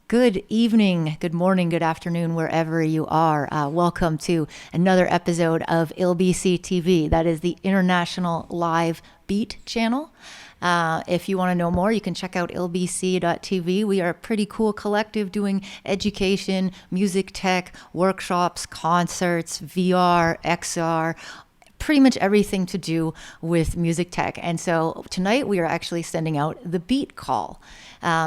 Good evening, good morning, good afternoon, wherever you are. Welcome to another episode of LBC TV. That is the International Live Beat channel. If you want to know more, you can check out lbc.tv. We are a pretty cool collective doing education, music tech, workshops, concerts, VR, XR, pretty much everything to do with music tech. And so tonight we are actually sending out the Beat Call.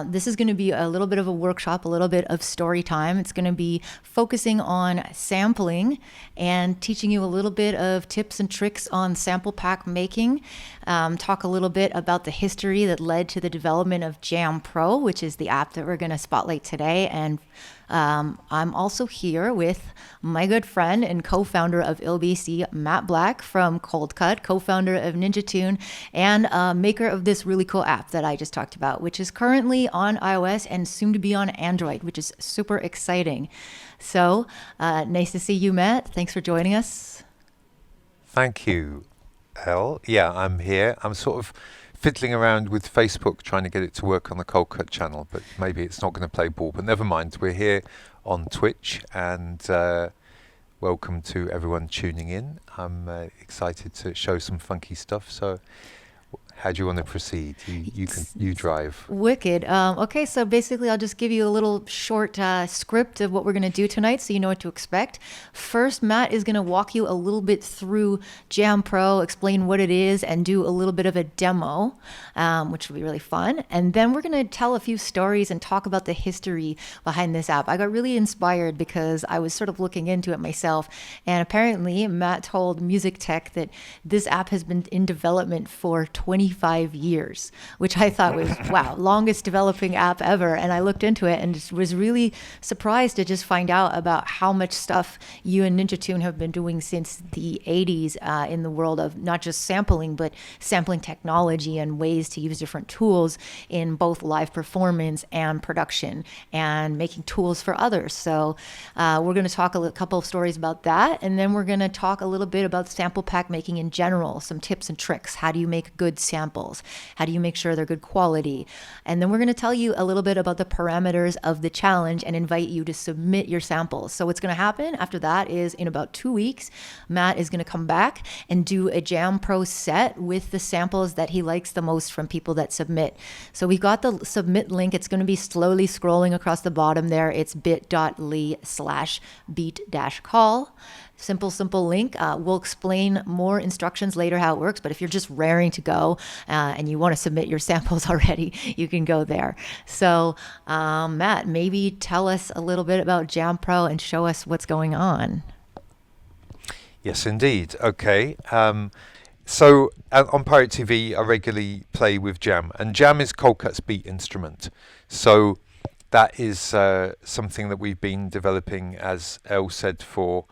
This is going to be a little bit of a workshop, a little bit of story time. It's going to be focusing on sampling and teaching you a little bit of tips and tricks on sample pack making. Talk a little bit about the history that led to the development of JammPro, which is the app that we're going to spotlight today. And I'm also here with my good friend and co-founder of LBC, Matt Black from Coldcut, co-founder of Ninja Tune, and maker of this really cool app that I just talked about, which is currently on iOS and soon to be on Android, which is super exciting. So nice to see you, Matt. Thanks for joining us. Thank you, Elle. Yeah, I'm here. I'm sort of fiddling around with Facebook trying to get it to work on the Coldcut channel, but maybe it's not going to play ball. But never mind, we're here on Twitch, and welcome to everyone tuning in. I'm excited to show some funky stuff. So how do you want to proceed? You drive. Wicked. Okay, so basically I'll just give you a little short script of what we're going to do tonight so you know what to expect. First, Matt is going to walk you a little bit through JammPro, explain what it is, and do a little bit of a demo, which will be really fun. And then we're going to tell a few stories and talk about the history behind this app. I got really inspired because I was sort of looking into it myself, and apparently Matt told Music Tech that this app has been in development for 25 years, which I thought was, wow, longest developing app ever. And I looked into it and was really surprised to just find out about how much stuff you and Ninja Tune have been doing since the 80s in the world of not just sampling, but sampling technology and ways to use different tools in both live performance and production and making tools for others. So we're going to talk a couple of stories about that. And then we're going to talk a little bit about sample pack making in general, some tips and tricks. How do you make good samples? How do you make sure they're good quality? And then we're going to tell you a little bit about the parameters of the challenge and invite you to submit your samples. So what's going to happen after that is in about 2 weeks, Matt is going to come back and do a JammPro set with the samples that he likes the most from people that submit. So we've got the submit link. It's going to be slowly scrolling across the bottom there. It's bit.ly/beat-call. Simple link. We'll explain more instructions later how it works, but if you're just raring to go and you want to submit your samples already, you can go there. So Matt, maybe tell us a little bit about JammPro and show us what's going on. Yes, indeed. Okay. So on Pirate TV, I regularly play with Jam, and Jam is Coldcut's beat instrument. So that is something that we've been developing, as Elle said, for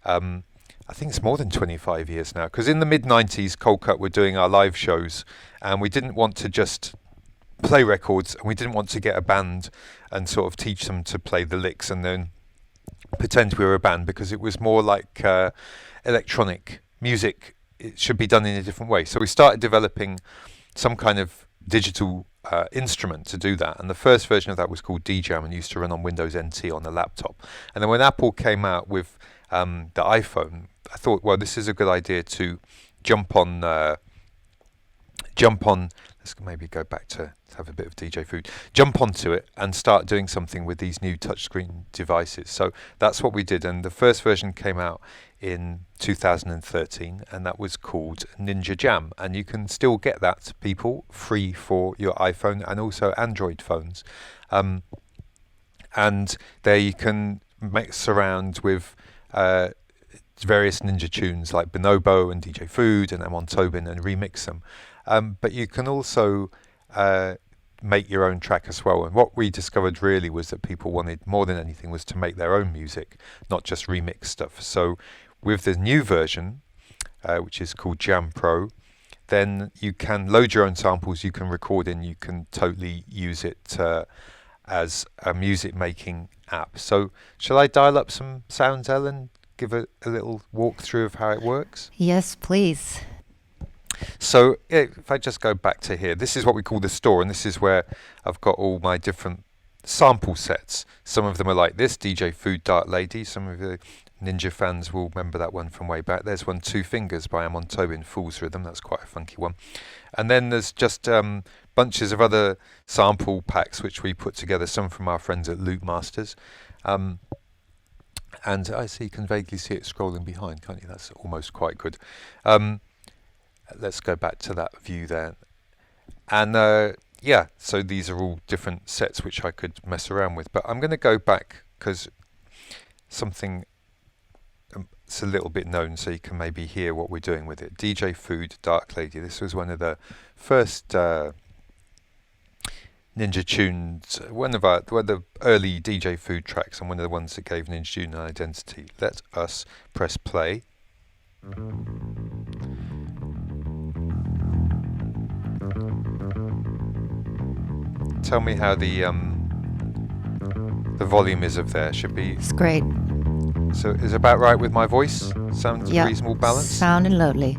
I think it's more than 25 years now, because in the mid-90s Coldcut were doing our live shows, and we didn't want to just play records, and we didn't want to get a band and sort of teach them to play the licks and then pretend we were a band, because it was more like electronic music. It should be done in a different way. So we started developing some kind of digital instrument to do that, and the first version of that was called DJam and used to run on Windows NT on the laptop. And then when Apple came out with the iPhone, I thought, well, this is a good idea to jump on. Let's maybe go back to have a bit of DJ food. Jump onto it and start doing something with these new touchscreen devices. So that's what we did, and the first version came out in 2013, and that was called Ninja Jam. And you can still get that, people, free for your iPhone and also Android phones. And there you can mix around with various Ninja tunes like Bonobo and DJ Food and Amon Tobin and remix them. But you can also make your own track as well. And what we discovered really was that people wanted more than anything was to make their own music, not just remix stuff. So with the new version, which is called JammPro, then you can load your own samples, you can record in, you can totally use it as a music making app. So shall I dial up some sounds, Ellen? Give a little walkthrough of how it works? Yes, please. So if I just go back to here, this is what we call the store, and this is where I've got all my different sample sets. Some of them are like this, DJ Food Dark Lady. Some of the Ninja fans will remember that one from way back. There's one, Two Fingers by Amon Tobin, Fool's Rhythm. That's quite a funky one. And then there's just bunches of other sample packs which we put together, some from our friends at Loop Masters. And I see you can vaguely see it scrolling behind, can't you? That's almost quite good. Let's go back to that view there. And yeah, so these are all different sets which I could mess around with. But I'm going to go back because something it's a little bit known, so you can maybe hear what we're doing with it. DJ Food Dark Lady. This was one of the first Ninja tunes, one of the early DJ Food tracks, and one of the ones that gave Ninja Tune an identity. Let us press play. Tell me how the volume is of there. Should be. It's great. So is it about right with my voice? Sounds Yep. reasonable balance? Sound and lovely.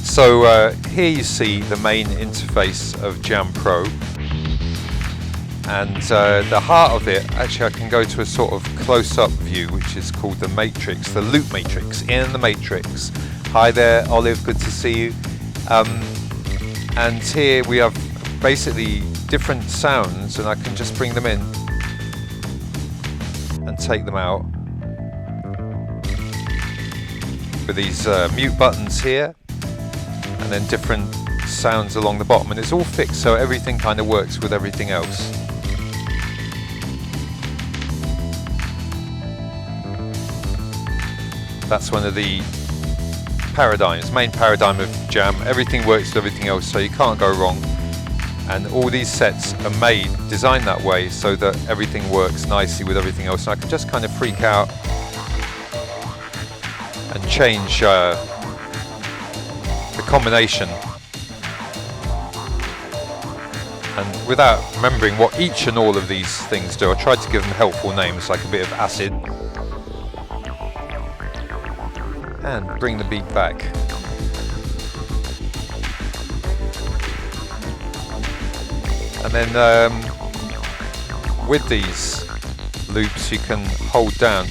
So here you see the main interface of JammPro, and the heart of it, actually I can go to a sort of close-up view which is called the matrix, the loop matrix, in the matrix. Hi there Olive, good to see you. And here we have basically different sounds, and I can just bring them in and take them out with these mute buttons here, and then different sounds along the bottom, and it's all fixed so everything kind of works with everything else. That's one of the paradigms, main paradigm of Jam. Everything works with everything else, so you can't go wrong. And all these sets are designed that way so that everything works nicely with everything else. And I can just kind of freak out and change the combination. And without remembering what each and all of these things do, I tried to give them helpful names, like a bit of acid. And bring the beat back. And then with these loops you can hold down.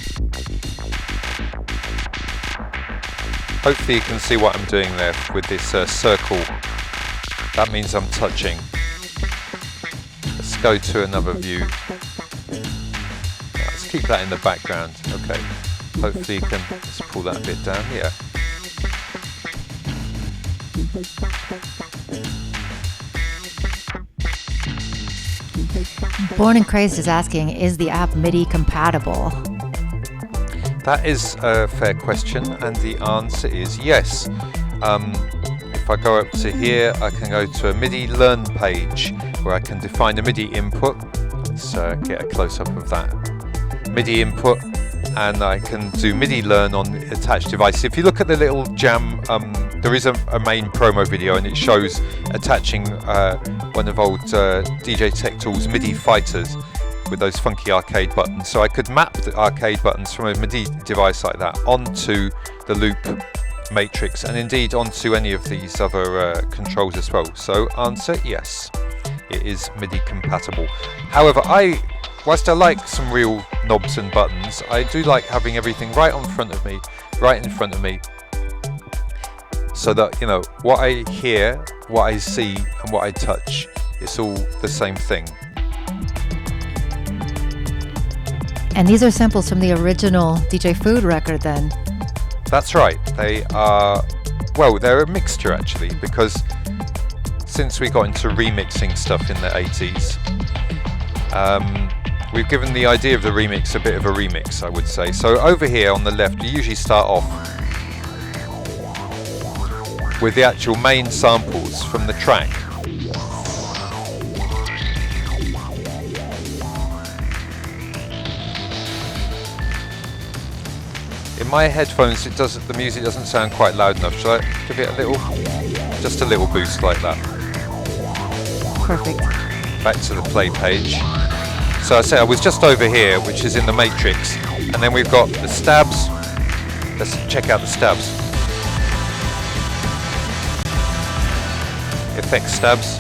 Hopefully you can see what I'm doing there with this circle. That means I'm touching. Let's go to another view. Let's keep that in the background. Okay. Hopefully you can just pull that a bit down. Yeah. Born and Crazed is asking, is the app MIDI compatible? That is a fair question, and the answer is yes. If I go up to here, I can go to a MIDI Learn page where I can define a MIDI input. Let's get a close-up of that MIDI input, and I can do MIDI Learn on attached devices. If you look at the little Jam, there is a main promo video, and it shows attaching one of old DJ Tech Tools MIDI fighters with those funky arcade buttons. So I could map the arcade buttons from a MIDI device like that onto the loop matrix, and indeed onto any of these other controls as well. So answer, yes, it is MIDI compatible. However, whilst I like some real knobs and buttons, I do like having everything right in front of me, so that, you know, what I hear, what I see, and what I touch, it's all the same thing. And these are samples from the original DJ Food record then? That's right. They are, well, they're a mixture actually, because since we got into remixing stuff in the 80s, we've given the idea of the remix a bit of a remix, I would say. So over here on the left, you usually start off with the actual main samples from the track. In my headphones, the music doesn't sound quite loud enough. Shall I give it just a little boost like that? Perfect. Back to the play page. So I say I was just over here, which is in the matrix, and then we've got the stabs. Let's check out the stabs. effect stabs.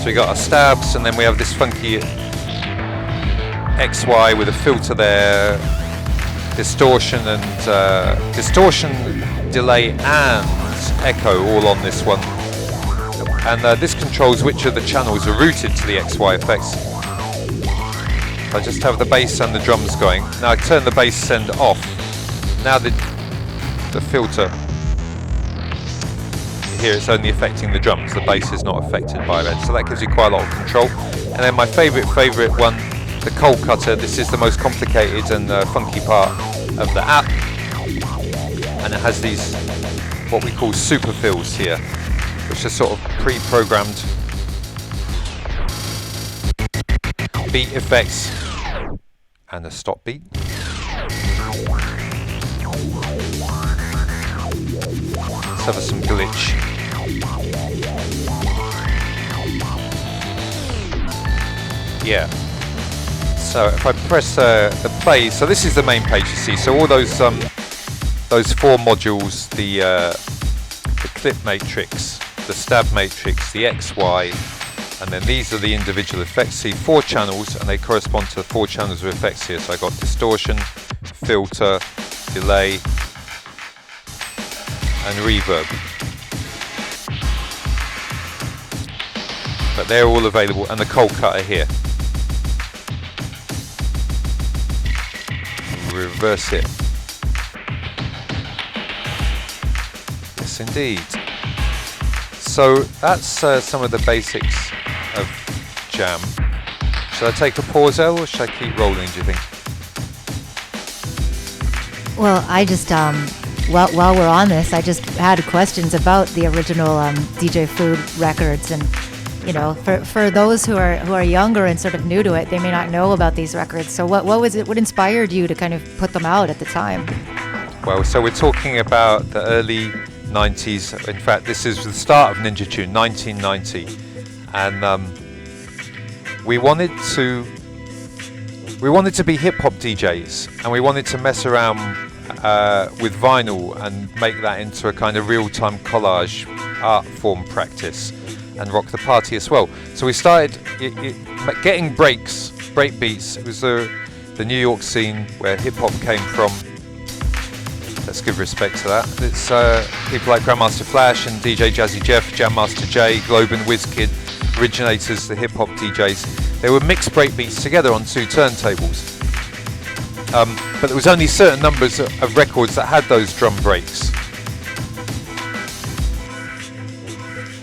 So we got our stabs, and then we have this funky XY with a filter there, distortion and distortion, delay and echo all on this one. And this controls which of the channels are routed to the XY effects. I just have the bass and the drums going. Now I turn the bass send off. Now the filter, here it's only affecting the drums, the bass is not affected by that, so that gives you quite a lot of control. And then my favourite one, the Coldcut. This is the most complicated and funky part of the app, and it has these what we call super fills here, which are sort of pre-programmed beat effects and a stop beat. Let's have some glitch. Yeah. So if I press the play, so this is the main page you see. So all those four modules, the clip matrix, the stab matrix, the XY, and then these are the individual effects. See, 4 channels, and they correspond to 4 channels of effects here. So I got distortion, filter, delay, and reverb. But they're all available, and the Coldcut here. Reverse it. Yes, indeed. So that's some of the basics of Jam. Should I take a pause, Elle, or should I keep rolling, do you think? Well, I just, while we're on this, I just had questions about the original DJ Food records, and you know, for those who are younger and sort of new to it, they may not know about these records. So what was it? What inspired you to kind of put them out at the time? Well, so we're talking about the early 90s. In fact, this is the start of Ninja Tune, 1990, and we wanted to be hip hop DJs, and we wanted to mess around with vinyl and make that into a kind of real-time collage art form practice and rock the party as well. So we started getting break beats. It was the New York scene where hip hop came from. Let's give respect to that. It's people like Grandmaster Flash and DJ Jazzy Jeff, Jam Master Jay, Globe and WizKid, originators, the hip hop DJs. They would mix break beats together on 2 turntables. But there was only certain numbers of records that had those drum breaks.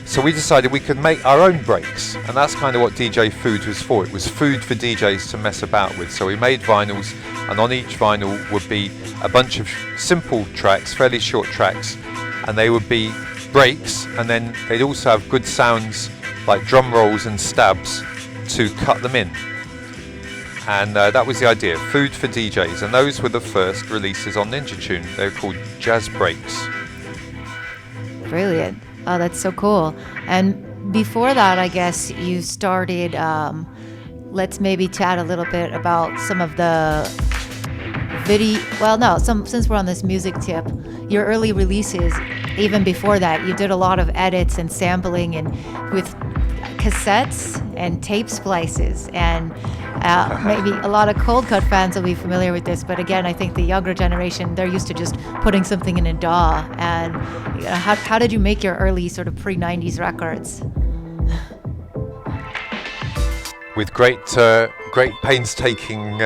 So we decided we could make our own breaks, and that's kind of what DJ Food was for. It was food for DJs to mess about with. So we made vinyls, and on each vinyl would be a bunch of simple tracks, fairly short tracks, and they would be breaks, and then they'd also have good sounds like drum rolls and stabs to cut them in. And that was the idea, food for DJs, and those were the first releases on Ninja Tune. They were called Jazz Breaks. Brilliant. Oh, that's so cool. And before that, I guess you started, let's maybe chat a little bit about some of the since we're on this music tip, your early releases, even before that, you did a lot of edits and sampling and with cassettes and tape splices, and maybe a lot of Coldcut fans will be familiar with this, but again, I think the younger generation, they're used to just putting something in a DAW. And how did you make your early sort of pre-90s records? With great painstaking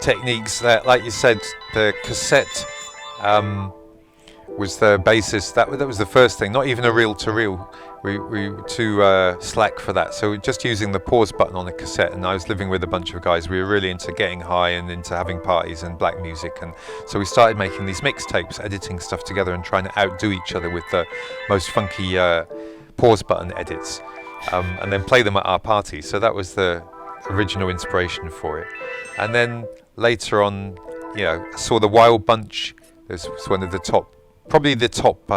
techniques. That, like you said, the cassette was the basis. That was the first thing. Not even a reel-to-reel. We were too slack for that. So just using the pause button on a cassette. And I was living with a bunch of guys. We were really into getting high and into having parties and black music. And so we started making these mixtapes, editing stuff together and trying to outdo each other with the most funky pause button edits, and then play them at our parties. So that was the original inspiration for it. And then later on, you know, I saw the Wild Bunch. This was one of the top, probably the top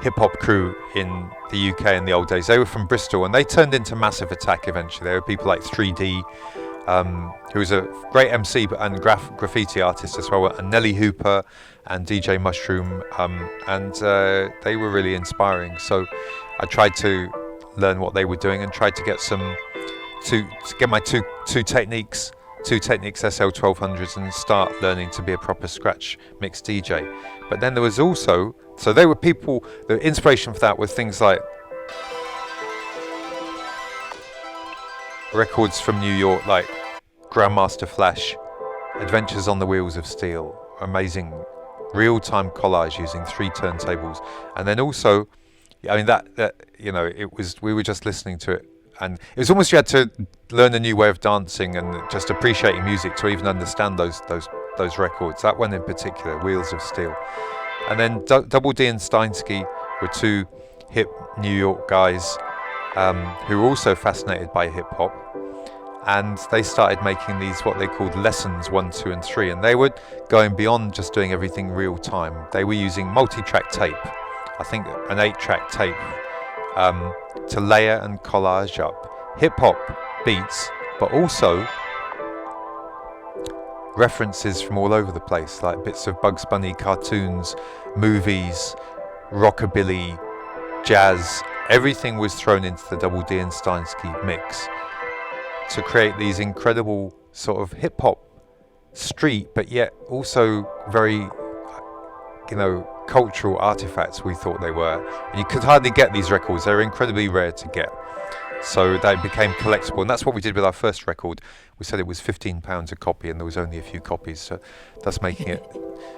hip-hop crew in the UK in the old days. They were from Bristol, and they turned into Massive Attack eventually. There were people like 3D, who was a great MC and graffiti artist as well, and Nelly Hooper and DJ Mushroom, and they were really inspiring. So I tried to learn what they were doing and tried to get to get my two Technics SL1200s and start learning to be a proper scratch mix DJ. But then there was also, so they were people, the inspiration for that were things like records from New York like Grandmaster Flash, Adventures on the Wheels of Steel, amazing real-time collage using 3 turntables. And then also, I mean that you know, it was, we were just listening to it, and it was almost you had to learn a new way of dancing and just appreciating music to even understand those records. That one in particular, Wheels of Steel. And then Double D and Steinsky were 2 hip New York guys who were also fascinated by hip hop, and they started making these what they called lessons 1, 2 and 3, and they were going beyond just doing everything real time. They were using multi-track tape, I think an 8-track tape, to layer and collage up hip hop beats, but also references from all over the place, like bits of Bugs Bunny cartoons, movies, rockabilly, jazz. Everything was thrown into the Double D and Steinsky mix to create these incredible sort of hip hop street, but yet also very, you know, cultural artifacts. We thought they were, and you could hardly get these records. They were incredibly rare to get, so they became collectible, and that's what we did with our first record. We said it was £15 a copy, and there was only a few copies, so that's making it.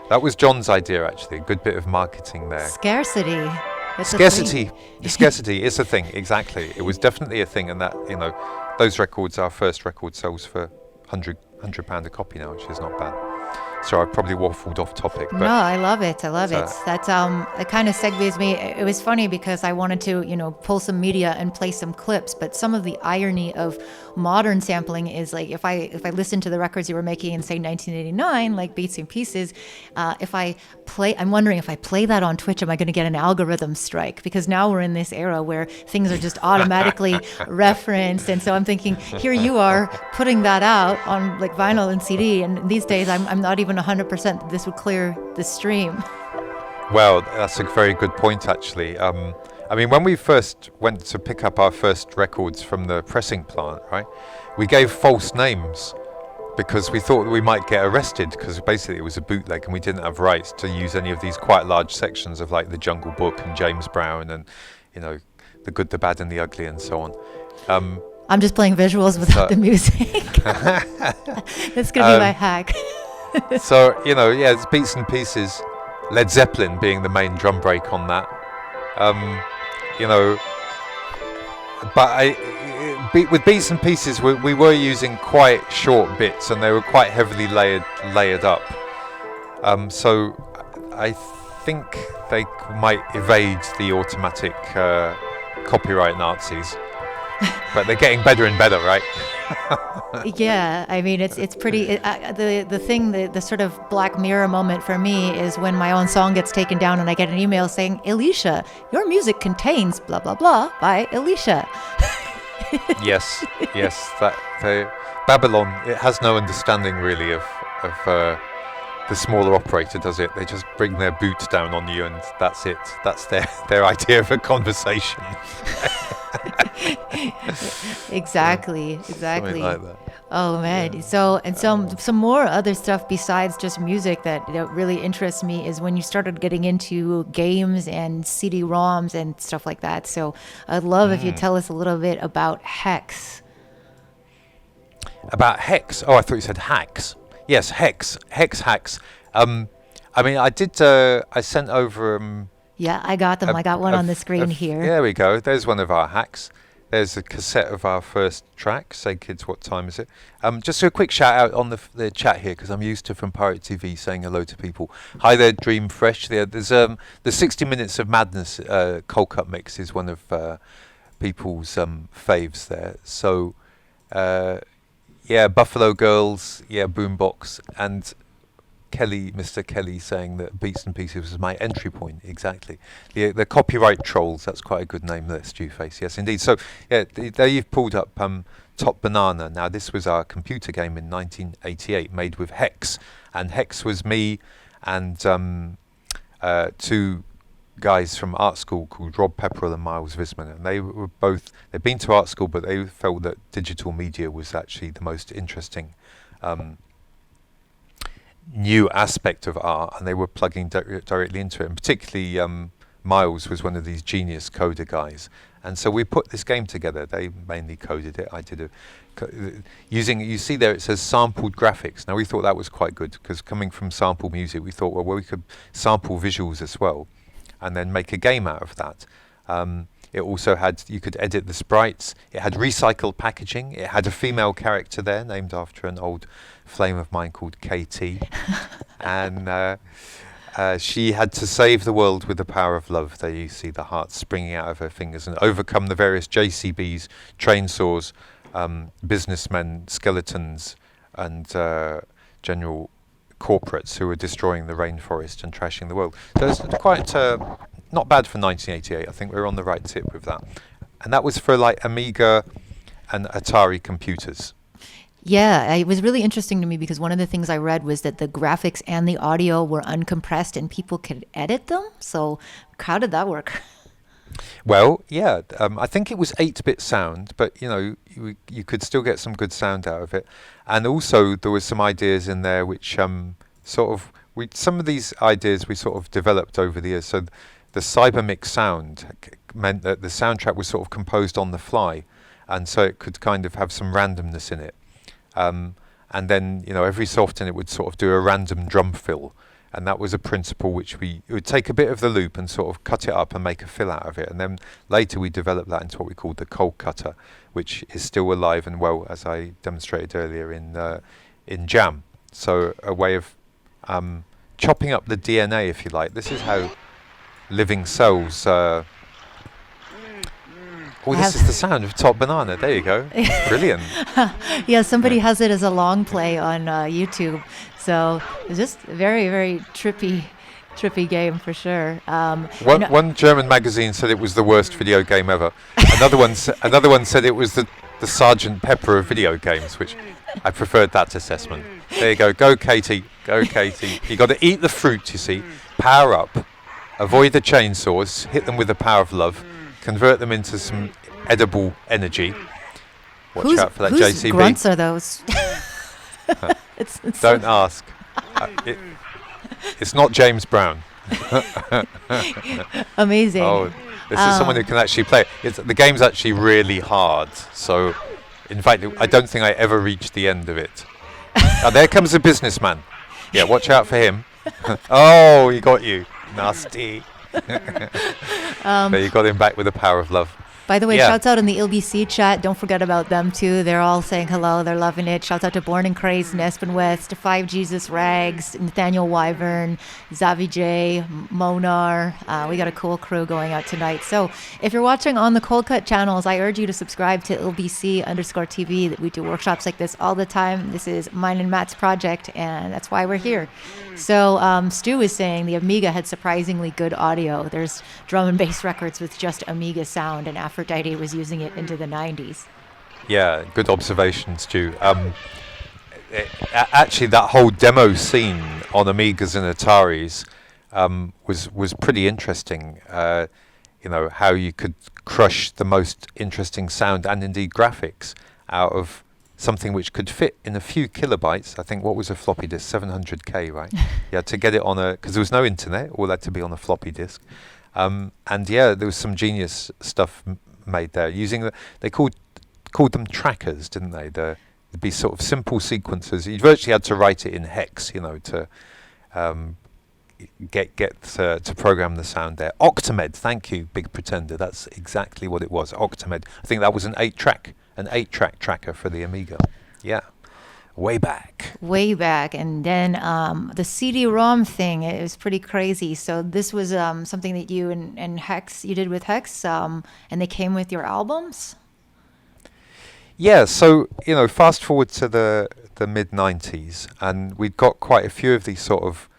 That was John's idea, actually. A good bit of marketing there. Scarcity. Scarcity is a thing, exactly. It was definitely a thing, and that, you know, those records, our first record sells for £100 a copy now, which is not bad. So I probably waffled off topic. But no, I love it. I love it. That's it kind of segues me. It was funny because I wanted to, you know, pull some media and play some clips, but some of the irony of modern sampling is like if I listen to the records you were making in say 1989, like Beats and Pieces, I'm wondering if I play that on Twitch, am I going to get an algorithm strike? Because now we're in this era where things are just automatically referenced, and so I'm thinking, here you are putting that out on like vinyl and CD, and these days I'm not even 100% that this would clear the stream. Well, that's a very good point, actually. I mean, when we first went to pick up our first records from the pressing plant, right, we gave false names because we thought that we might get arrested, because basically it was a bootleg and we didn't have rights to use any of these quite large sections of like the Jungle Book and James Brown and, you know, the Good, the Bad and the Ugly and so on. I'm just playing visuals without the music. That's going to be my hack. So, you know, yeah, it's Beats and Pieces, Led Zeppelin being the main drum break on that. You know, but with Beats and Pieces, we were using quite short bits, and they were quite heavily layered up. So I think they might evade the automatic copyright Nazis. But they're getting better and better, right? Yeah, I mean, it's pretty. The sort of Black Mirror moment for me is when my own song gets taken down and I get an email saying, "Alicia, your music contains blah blah blah by Alicia." yes. Babylon, it has no understanding really of the smaller operator, does it? They just bring their boot down on you, and that's it. That's their idea of a conversation. Exactly. Something like that. Oh man. Yeah. So some more other stuff besides just music that really interests me is when you started getting into games and CD-ROMs and stuff like that. So I'd love if you tell us a little bit about Hex. About Hex? Oh, I thought you said hacks. Yes, Hex hacks. I mean, I sent over. Yeah, I got them. I got one on the screen here. There we go. There's one of our hacks. There's a cassette of our first track. Say, kids, what time is it? Just a quick shout out on the chat here, because I'm used to from Pirate TV saying hello to people. Hi there, Dream Fresh. There's the 60 Minutes of Madness Coldcut mix is one of people's faves there. So, yeah, Buffalo Girls, yeah, Boombox, and Mr. Kelly saying that Beats and Pieces was my entry point. Exactly. The copyright trolls. That's quite a good name there, Stewface. Yes, indeed. So yeah, there you've pulled up Top Banana. Now this was our computer game in 1988, made with Hex, and Hex was me and two guys from art school called Rob Pepperell and Miles Visman, and they'd been to art school, but they felt that digital media was actually the most interesting new aspect of art, and they were plugging directly into it. And particularly Miles was one of these genius coder guys, and so we put this game together. They mainly coded it. I did using, you see there it says sampled graphics. Now we thought that was quite good, because coming from sample music, we thought, well, we could sample visuals as well and then make a game out of that. It also had, you could edit the sprites. It had recycled packaging. It had a female character there named after an old flame of mine called KT. And she had to save the world with the power of love. There you see the heart springing out of her fingers, and overcome the various JCBs, train saws, businessmen, skeletons, and general corporates who were destroying the rainforest and trashing the world. So it's quite not bad for 1988. I think we were on the right tip with that. And that was for like Amiga and Atari computers. Yeah, it was really interesting to me because one of the things I read was that the graphics and the audio were uncompressed and people could edit them. So how did that work? Well, yeah, I think it was 8-bit sound, but you know, you could still get some good sound out of it. And also there was some ideas in there which some of these ideas we sort of developed over the years. So the Cybermix sound meant that the soundtrack was sort of composed on the fly, and so it could kind of have some randomness in it. And then, you know, every so often it would sort of do a random drum fill. And that was a principle which it would take a bit of the loop and sort of cut it up and make a fill out of it. And then later we developed that into what we called the Coldcutter, which is still alive and well, as I demonstrated earlier in Jam. So a way of chopping up the DNA, if you like. This is how living cells... this is the sound of Top Banana. There you go. Brilliant. Yeah, somebody has it as a long play on YouTube. So it's just a very, very trippy game for sure. One German magazine said it was the worst video game ever. Another one said it was the Sergeant Pepper of video games, which I preferred that assessment. There you go. Go, Katie. Go, Katie. You got to eat the fruit, you see. Power up. Avoid the chainsaws. Hit them with the power of love. Convert them into some edible energy. Watch out for that JCB. Whose grunts are those? Don't ask. It's not James Brown. Amazing. Oh, this is someone who can actually play it. The game's actually really hard. So, in fact, I don't think I ever reached the end of it. There comes a businessman. Yeah, watch out for him. Oh, he got you. Nasty. There you got him back with the power of love. By the way, shouts out in the LBC chat. Don't forget about them too. They're all saying hello. They're loving it. Shouts out to Born and Crazed, Nespen West, 5 Jesus Rags, Nathaniel Wyvern, Zavi J, Monar. We got a cool crew going out tonight. So if you're watching on the Coldcut channels, I urge you to subscribe to LBC_TV. We do workshops like this all the time. This is mine and Matt's project, and that's why we're here. So Stu is saying the Amiga had surprisingly good audio. There's drum and bass records with just Amiga sound, and Aphrodite was using it into the 90s. Yeah, good observation, Stu. Actually, that whole demo scene on Amigas and Ataris was pretty interesting. You know, how you could crush the most interesting sound and indeed graphics out of something which could fit in a few kilobytes. I think, what was a floppy disk? 700K, right? Yeah, to get it on because there was no internet, all had to be on a floppy disk. And yeah, there was some genius stuff made there using they called them trackers, didn't they? There'd be sort of simple sequences. You virtually had to write it in hex, you know, to get to program the sound there. Octamed, thank you, Big Pretender. That's exactly what it was. Octamed. I think that was an 8-track tracker for the Amiga. Yeah. Way back. And then the CD-ROM thing, it was pretty crazy. So this was something that you and Hex, you did with Hex, and they came with your albums? Yeah, so, you know, fast forward to the the mid-90s, and we'd got quite a few of these sort of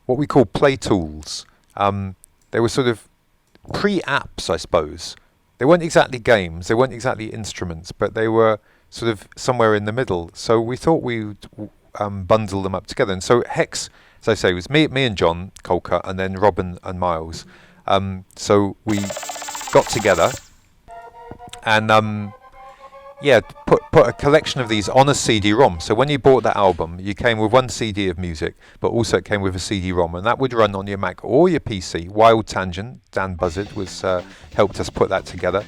what we call play tools. They were sort of pre-apps, I suppose. They weren't exactly games, they weren't exactly instruments, but they were sort of somewhere in the middle. So we thought we would bundle them up together. And so Hex, as I say, was me and John Coldcut, and then Robin and Miles. So we got together and put a collection of these on a CD-ROM. So when you bought that album, you came with one CD of music, but also it came with a CD-ROM, and that would run on your Mac or your PC. Wild Tangent, Dan Buzzard was helped us put that together.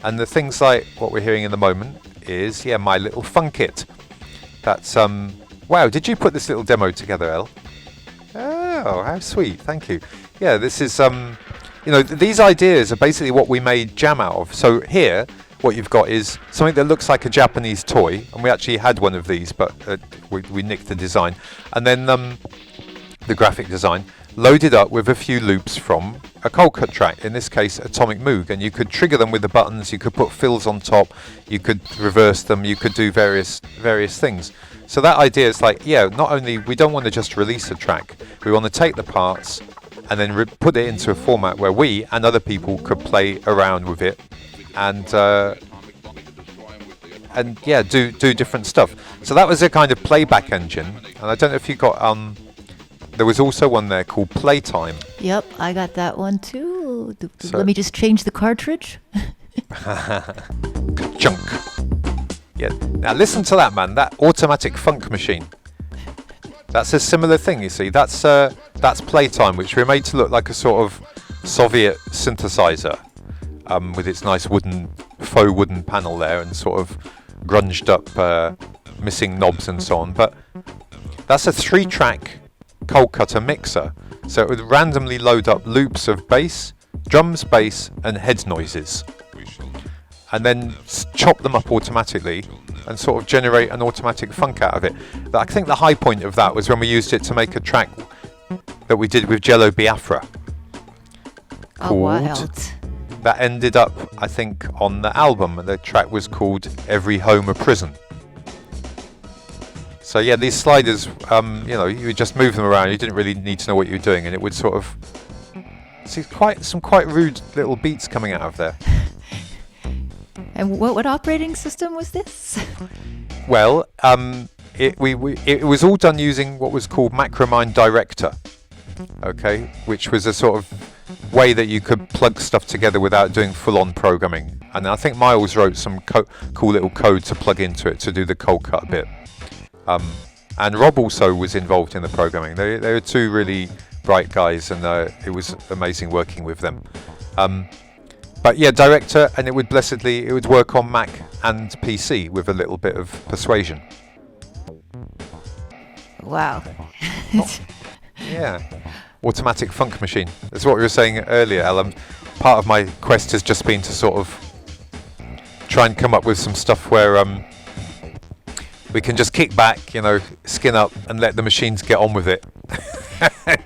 And the things like what we're hearing in the moment is My Little Fun Kit. That's wow, did you put this little demo together, El? Oh, how sweet, thank you. Yeah, this is these ideas are basically what we made Jam out of. So here what you've got is something that looks like a Japanese toy, and we actually had one of these, but we nicked the design, and then the graphic design loaded up with a few loops from a Coldcut track, in this case Atomic Moog, and you could trigger them with the buttons, you could put fills on top, you could reverse them, you could do various things. So that idea is like, not only we don't want to just release a track, we want to take the parts and then put it into a format where we and other people could play around with it and do different stuff. So that was a kind of playback engine, and I don't know if you got there was also one there called Playtime. Yep, I got that one too. So let me just change the cartridge. Chunk. Yeah. Now listen to that, man. That automatic funk machine. That's a similar thing, you see. That's Playtime, which we made to look like a sort of Soviet synthesizer. With its nice faux wooden panel there and sort of grunged up missing knobs and so on. But that's a 3-track Coldcutter mixer. So it would randomly load up loops of bass, drums, bass and head noises. And then chop them up automatically and sort of generate an automatic funk out of it. I think the high point of that was when we used it to make a track that we did with Jello Biafra. Oh, wild. That ended up, I think, on the album, and the track was called Every Home a Prison. So yeah, these sliders, you would just move them around, you didn't really need to know what you were doing, and it would sort of see some quite rude little beats coming out of there. And what operating system was this? Well, it was all done using what was called Macromind Director, okay, which was a sort of way that you could plug stuff together without doing full-on programming. And I think Miles wrote some cool little code to plug into it to do the Coldcut bit. And Rob also was involved in the programming. They were two really bright guys, and it was amazing working with them. But yeah, Director, and it would work on Mac and PC with a little bit of persuasion. Wow. Yeah. Automatic funk machine. That's what we were saying earlier, Alan. Part of my quest has just been to sort of try and come up with some stuff where we can just kick back, skin up and let the machines get on with it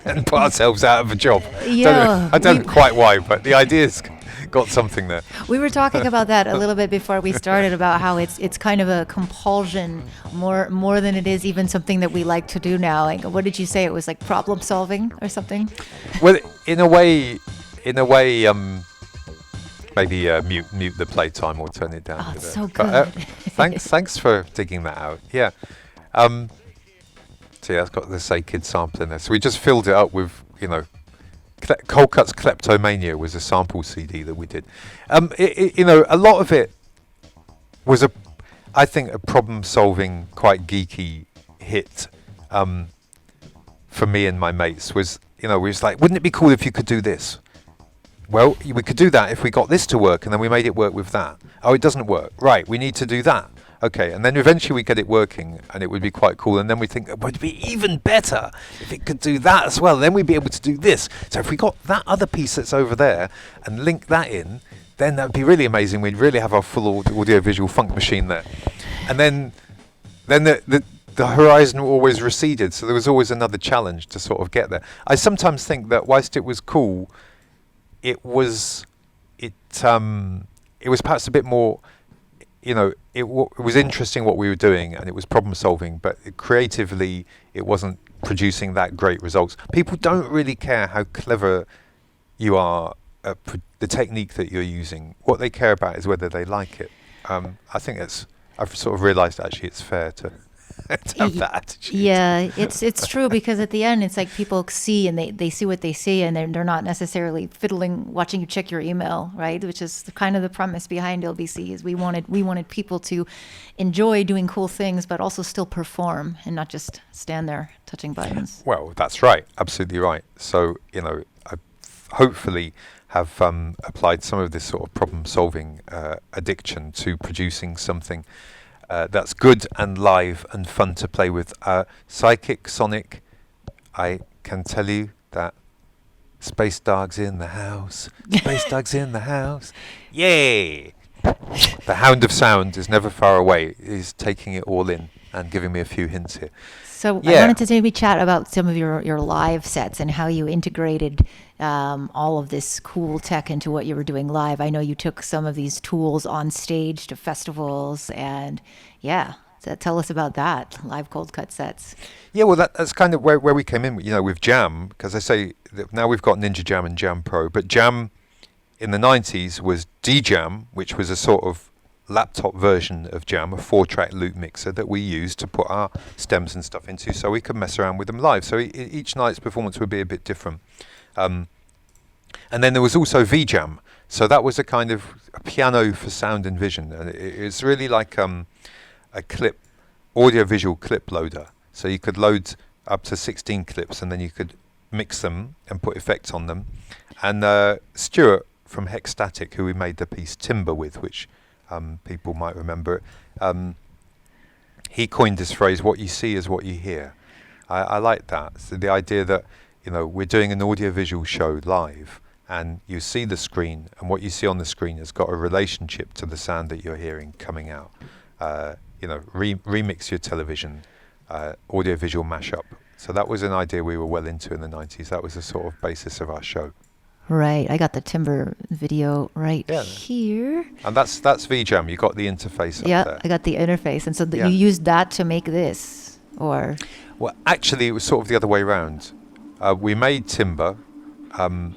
and put ourselves out of a job. Yeah, I don't know quite why, but the idea's got something there. We were talking about that a little bit before we started, about how it's kind of a compulsion more than it is even something that we like to do now. Like, what did you say? It was like problem solving or something? Well, in a way, maybe mute the playtime or turn it down. Oh, it's so good. But, thanks for digging that out. Yeah. So yeah, it's got the Say Kid sample in there. So we just filled it up with, Coldcut's Kleptomania was a sample CD that we did. A lot of it was I think a problem-solving, quite geeky hit for me and my mates. Was we was like, wouldn't it be cool if you could do this? Well, we could do that if we got this to work, and then we made it work with that. Oh, it doesn't work. Right, we need to do that. Okay, and then eventually we get it working, and it would be quite cool. And then we think it would be even better if it could do that as well. Then we'd be able to do this. So if we got that other piece that's over there and link that in, then that would be really amazing. We'd really have our full audio-visual funk machine there. And then the horizon always receded, so there was always another challenge to sort of get there. I sometimes think that whilst it was cool, it was perhaps a bit more it was interesting what we were doing, and it was problem solving, but creatively it wasn't producing that great results. People don't really care how clever you are at the technique that you're using. What they care about is whether they like it. I think I've sort of realised actually it's fair to have that attitude. Yeah, it's true, because at the end it's like people see and they see what they see, and they're not necessarily fiddling watching you check your email, right? Which is kind of the premise behind LBC, is we wanted people to enjoy doing cool things but also still perform and not just stand there touching buttons. Well, that's right, absolutely right. So I hopefully have applied some of this sort of problem solving addiction to producing something that's good and live and fun to play with. Psychic Sonic, I can tell you that Space Dog's in the house. Space Dog's in the house. Yay! The Hound of Sound is never far away. He's taking it all in and giving me a few hints here. So I wanted to maybe chat about some of your live sets and how you integrated all of this cool tech into what you were doing live. I know you took some of these tools on stage to festivals, and so tell us about that, live Coldcut sets. Yeah, well, that's kind of where we came in, with Jam, because I say that now we've got Ninja Jam and JammPro, but Jam in the 90s was DJam, which was a sort of laptop version of Jam, a 4-track loop mixer that we used to put our stems and stuff into so we could mess around with them live. So each night's performance would be a bit different. And then there was also VJam. So that was a kind of a piano for sound and vision. And it's really like a audio-visual clip loader. So you could load up to 16 clips and then you could mix them and put effects on them. And Stuart from Hexstatic, who we made the piece Timber with, which people might remember, he coined this phrase, what you see is what you hear. I like that. So the idea that, we're doing an audiovisual show live and you see the screen, and what you see on the screen has got a relationship to the sound that you're hearing coming out. Remix your television, audiovisual mashup. So that was an idea we were well into in the 90s. That was the sort of basis of our show. Right, I got the Timber video here. And that's VJam. You got the interface up there. Yeah, I got the interface. And so you used that to make this, or? Well, actually, it was sort of the other way around. We made Timber. I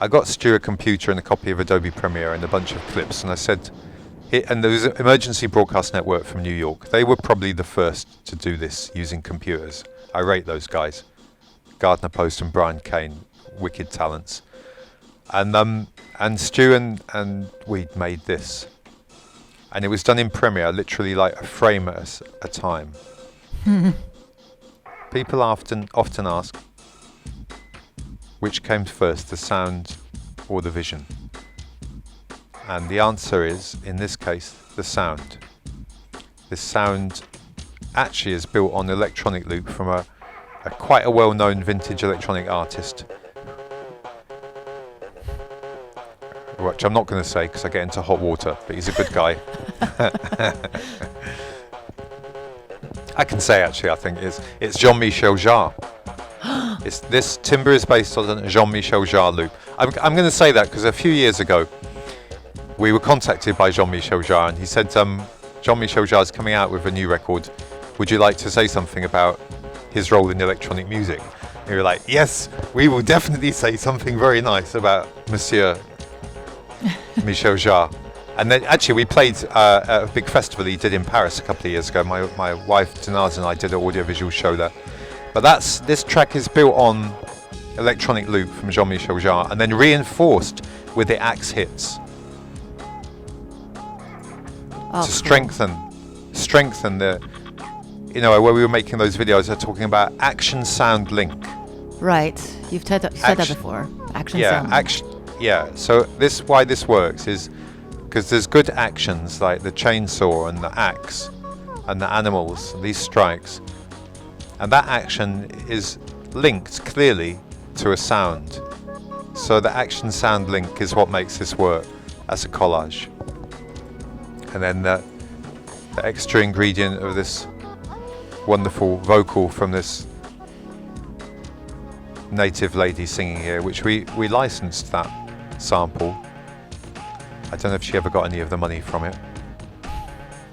got Stu a computer and a copy of Adobe Premiere and a bunch of clips, and I said, and there was an Emergency Broadcast Network from New York. They were probably the first to do this using computers. I rate those guys. Gardner Post and Brian Kane, wicked talents. And Stu and we made this. And it was done in Premiere, literally like a frame at a time. People often ask, which came first, the sound or the vision? And the answer is, in this case, the sound. This sound actually is built on electronic loop from a quite a well-known vintage electronic artist, which I'm not going to say because I get into hot water, but he's a good guy. I can say actually, I think it's Jean-Michel Jarre. This Timber is based on a Jean-Michel Jarre loop. I'm going to say that because a few years ago we were contacted by Jean-Michel Jarre, and he said, Jean-Michel Jarre is coming out with a new record. Would you like to say something about his role in electronic music? And we were like, yes, we will definitely say something very nice about Monsieur Michel Jarre. And then actually we played at a big festival he did in Paris a couple of years ago. My wife Tanaz and I did an audiovisual show there. But this track is built on electronic loop from Jean-Michel Jarre and then reinforced with the axe hits to strengthen the, where we were making those videos, they're talking about action sound link. Right, you've said that before. Action sound link. So why this works is because there's good actions like the chainsaw and the axe and the animals, these strikes, and that action is linked clearly to a sound. So the action sound link is what makes this work as a collage. And then the extra ingredient of this wonderful vocal from this native lady singing here, which we licensed that sample I don't know if she ever got any of the money from it.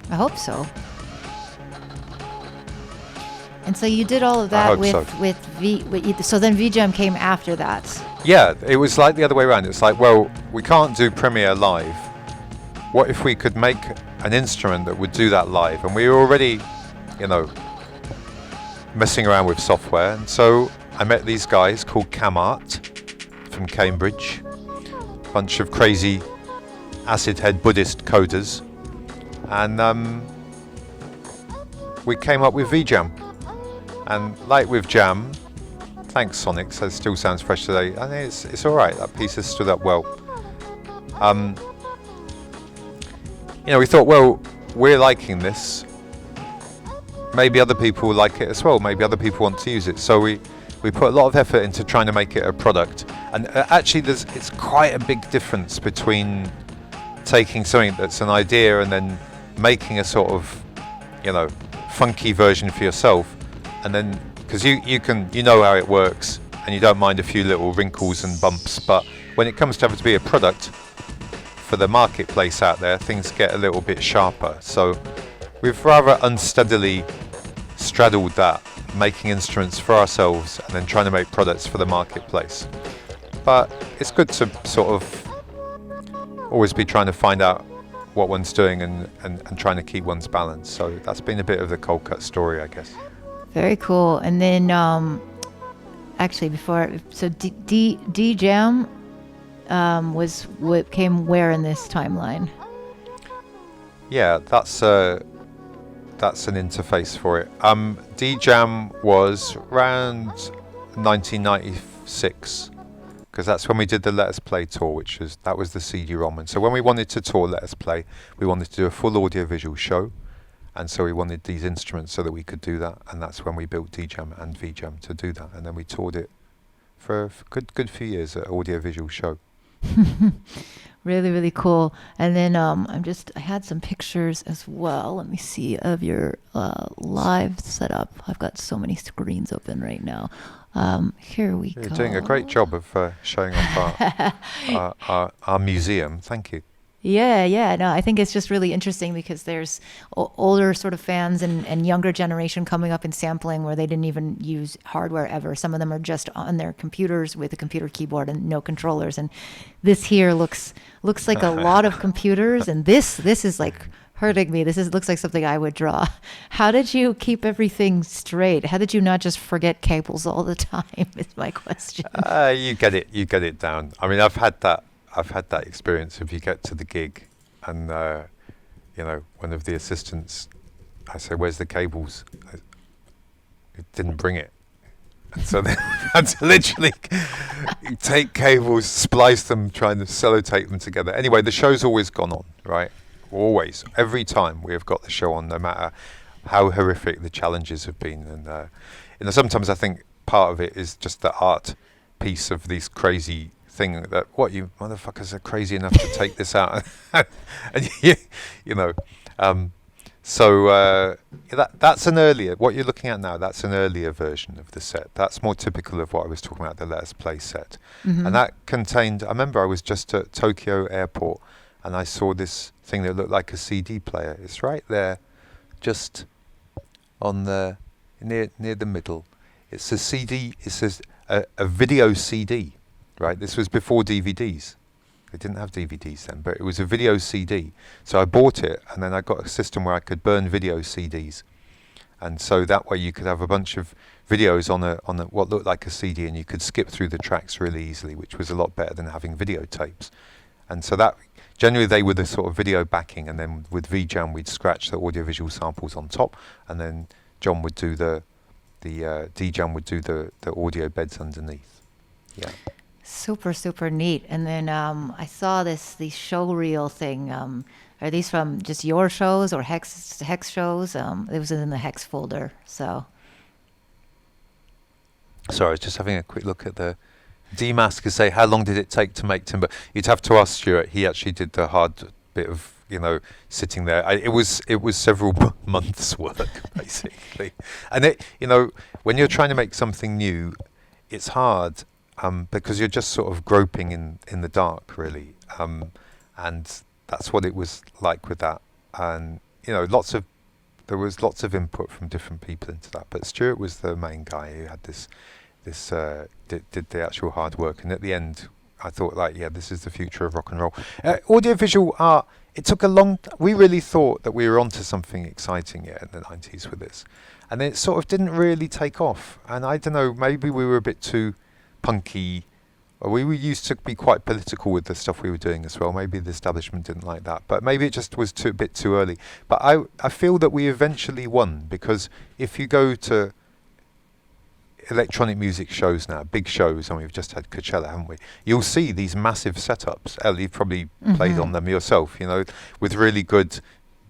I hope so. And so you did all of that so then VJam came after that. Yeah, it was like the other way around. It's like, well, we can't do Premiere live. What if we could make an instrument that would do that live? And we were already, messing around with software. And so I met these guys called CamArt from Cambridge. Bunch of crazy acid head Buddhist coders. And we came up with VJam. And like with Jam, thanks Sonic, so it still sounds fresh today. I think it's all right. That piece has stood up well. We thought, well, we're liking this. Maybe other people like it as well. Maybe other people want to use it. So we put a lot of effort into trying to make it a product. And actually, it's quite a big difference between taking something that's an idea and then making a sort of, funky version for yourself. And then, because you know how it works, and you don't mind a few little wrinkles and bumps, but when it comes to having to be a product for the marketplace out there, things get a little bit sharper. So we've rather unsteadily straddled that, making instruments for ourselves and then trying to make products for the marketplace. But it's good to sort of always be trying to find out what one's doing and trying to keep one's balance. So that's been a bit of the Coldcut story, I guess. Very cool. And then, actually, DJam was what came where in this timeline? Yeah, that's an interface for it. DJam was around 1996, because that's when we did the Let Us Play tour, that was the CD-ROM. And so when we wanted to tour Let Us Play, we wanted to do a full audio-visual show. And so we wanted these instruments so that we could do that, and that's when we built DJam and VJam to do that. And then we toured it for a good few years at audio-visual show. Really, really cool. And then I had some pictures as well. Let me see of your live setup. I've got so many screens open right now. Here we go. You're doing a great job of showing off our museum. Thank you. Yeah. No, I think it's just really interesting because there's older sort of fans and younger generation coming up in sampling where they didn't even use hardware ever. Some of them are just on their computers with a computer keyboard and no controllers. And this here looks like a lot of computers. And this is like hurting me. Looks like something I would draw. How did you keep everything straight? How did you not just forget cables all the time? Is my question. You get it down. I mean, I've had that experience. If you get to the gig and one of the assistants, I say, where's the cables? It didn't bring it. And so then I had to literally take cables, splice them, trying to sellotape them together. Anyway, the show's always gone on, right? Always. Every time we have got the show on, no matter how horrific the challenges have been. And sometimes I think part of it is just the art piece of these crazy thing that, what, you motherfuckers are crazy enough to take this out. And that's an earlier, what you're looking at now, that's an earlier version of the set. That's more typical of what I was talking about, the Let Us Play set. Mm-hmm. And that contained, I remember I was just at Tokyo airport and I saw this thing that looked like a CD player. It's right there, just on the, near the middle. It's a CD, it says a video CD. Right, this was before DVDs. They didn't have DVDs then, but it was a video CD. So I bought it, and then I got a system where I could burn video CDs, and so that way you could have a bunch of videos on what looked like a CD, and you could skip through the tracks really easily, which was a lot better than having videotapes. And so that generally they were the sort of video backing, and then with VJam we'd scratch the audiovisual samples on top, and then John would do the DJam would do the audio beds underneath. Yeah. Super, super neat. And then I saw these show reel thing. Are these from just your shows or Hex shows? It was in the Hex folder. So. Sorry, I was just having a quick look at the DMask to say how long did it take to make Timber. You'd have to ask Stuart. He actually did the hard bit of sitting there. It was several months' work basically. And when you're trying to make something new, it's hard. Because you're just sort of groping in the dark, really. And that's what it was like with that. And there was lots of input from different people into that. But Stuart was the main guy who had did the actual hard work. And at the end, I thought, this is the future of rock and roll. Audiovisual art. It took we really thought that we were onto something exciting in the 90s with this. And then it sort of didn't really take off. And I don't know, maybe we were a bit too punky. We used to be quite political with the stuff we were doing as well. Maybe the establishment didn't like that. But maybe it just was a bit too early. But I feel that we eventually won, because if you go to electronic music shows now, big shows, and we've just had Coachella, haven't we? You'll see these massive setups. Elle, you've probably played on them yourself, with really good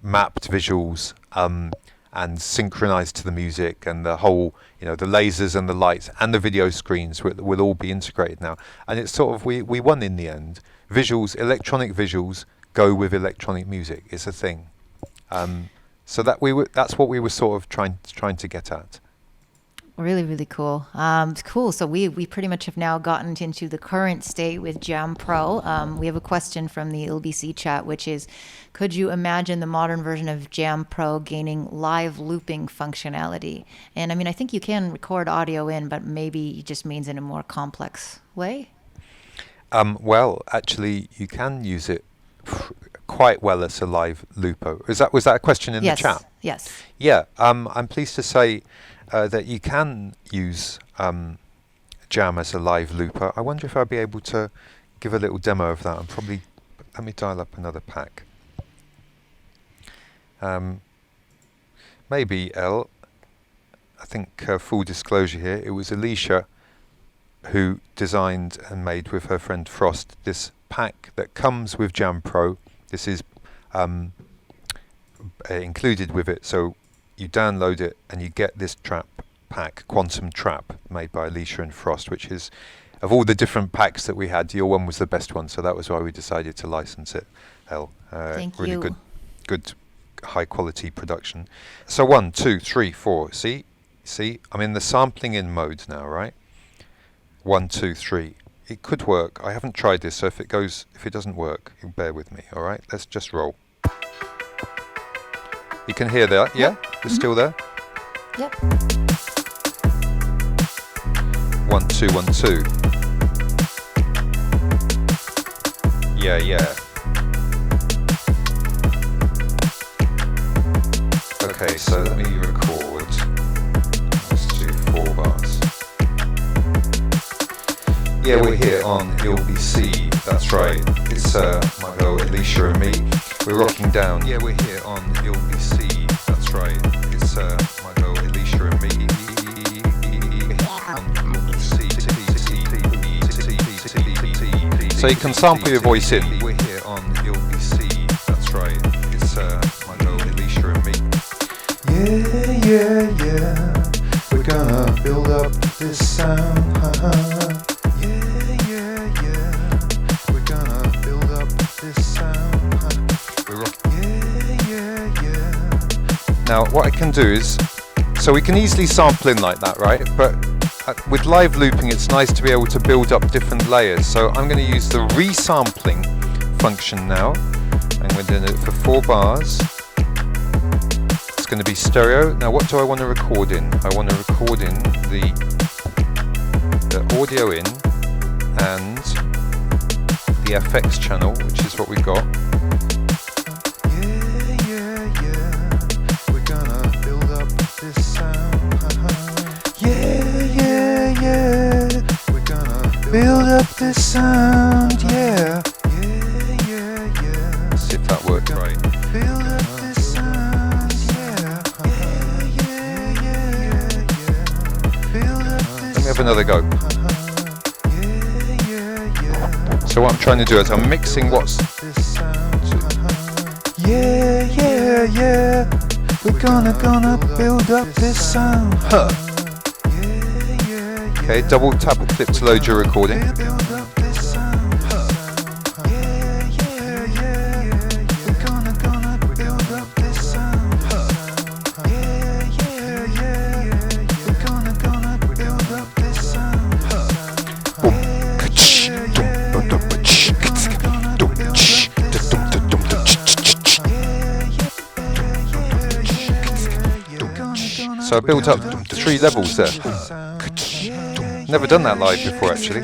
mapped visuals and synchronized to the music, and the whole, the lasers and the lights and the video screens will all be integrated now. And it's sort of, we won in the end. Visuals, electronic visuals go with electronic music. It's a thing. So that's what we were sort of trying to get at. Really, really cool. Cool. So we pretty much have now gotten into the current state with JammPro. We have a question from the LBC chat, which is, could you imagine the modern version of JammPro gaining live looping functionality? And I mean, I think you can record audio in, but maybe it just means in a more complex way. Well, actually, you can use it quite well as a live looper. Was that a question in the chat? Yes. Yeah. I'm pleased to say that you can use Jam as a live looper. I wonder if I'll be able to give a little demo of that. Let me dial up another pack. Maybe Elle, I think full disclosure here, it was Alicia who designed and made with her friend Frost this pack that comes with JammPro. This is included with it, so you download it and you get this trap pack, Quantum Trap, made by Alicia and Frost, which is, of all the different packs that we had, your one was the best one, so that was why we decided to license it. Thank really you. Good high quality production. So 1, 2, 3, 4. See, I'm in the sampling in mode now, right? 1, 2, 3. It could work. I haven't tried this, so if it doesn't work, you bear with me. All right, let's just roll. You can hear that, yeah? It's still there? Yep. 1, 2, 1, 2. Yeah. Okay, so let me record. Let's do 4 bars. Yeah, we're here on LBC. That's right. It's my girl Alicia and me. We're rocking down. Yeah, we're here on LBC. That's right. It's my girl Alicia and me. So you can sample your voice in. We're here on LBC. That's right. It's my girl Alicia and me. Yeah. We're gonna build up this sound. Yeah. We're gonna build up this sound. We're rocking. Yeah. Now, what I can do is, so we can easily sample in like that, right? But with live looping, it's nice to be able to build up different layers. So I'm going to use the resampling function now, and we're doing it for 4 bars. It's going to be stereo. Now, what do I want to record in? I want to record in the audio in and the FX channel, which is what we got. Yeah. We're gonna build up this sound. Yeah. We're gonna build up this sound. Yeah. Let's see if that worked right. Build up this sound. Let me have another go. So what I'm trying to do is I'm mixing what's... Yeah. We're gonna build up this sound. Okay, double tap a clip to load your recording. So I built up 3 levels there. Never done that live before, actually.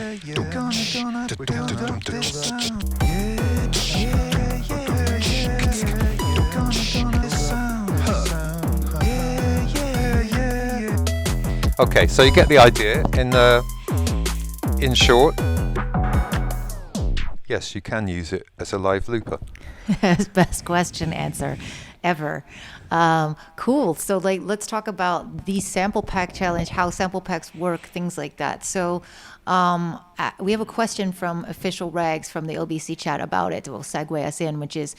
Okay, so you get the idea. In short, yes, you can use it as a live looper. Best question answer ever. Cool. So let's talk about the sample pack challenge, how sample packs work, things like that. So we have a question from Official Rags from the LBC chat about it. We'll segue us in, which is,